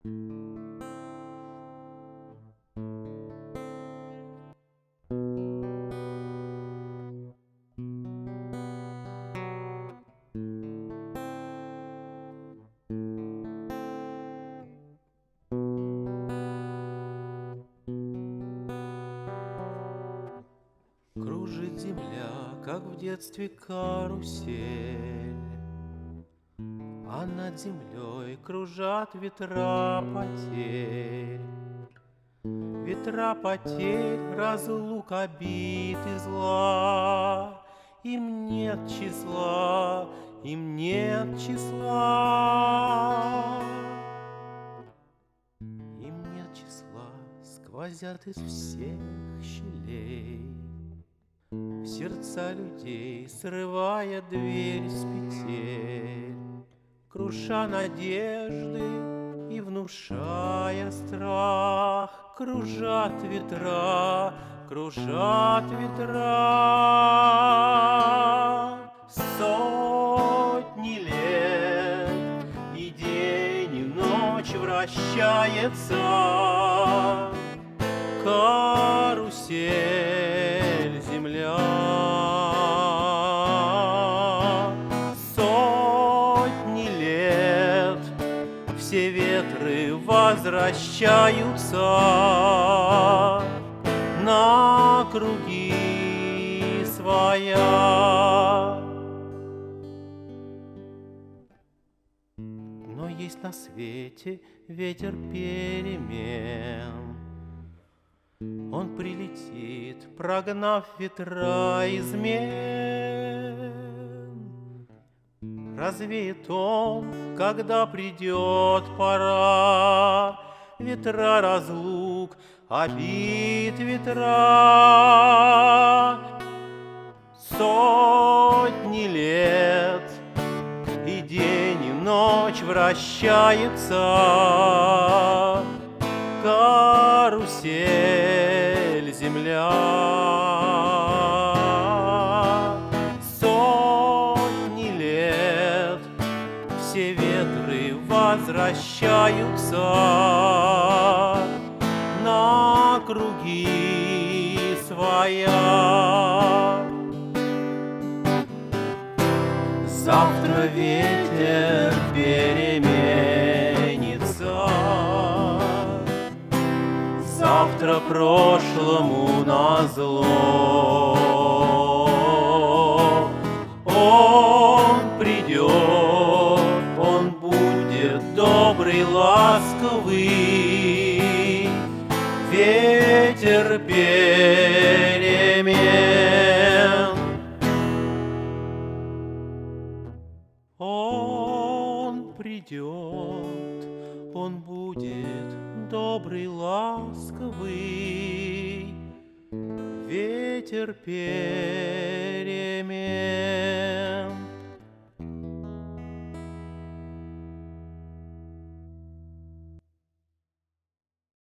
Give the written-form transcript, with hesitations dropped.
Кружит земля, как в детстве карусель, а над землей кружат ветра потерь. Ветра потерь, разлук, обид и зла, им нет числа, им нет числа. Им нет числа, сквозят из всех щелей в сердца людей, срывая дверь с петель, круша надежды и внушая страх. Кружат ветра, кружат ветра. Сотни лет и день, и ночь вращается карусель земля. Сотни лет все ветры возвращаются на круги своя. Но есть на свете ветер перемен. Он прилетит, прогнав ветра измен. Развеет он, когда придет пора, ветра разлук, обид ветра. Сотни лет и день, и ночь вращается карусель земля. Сотни лет все ветры возвращаются на круги своя. Завтра ветер переменится, завтра прошлому назло. Он придет, он будет добрый, ласковый, ветер перемен. Он придет, он будет добрый, ласковый, ветер перемен.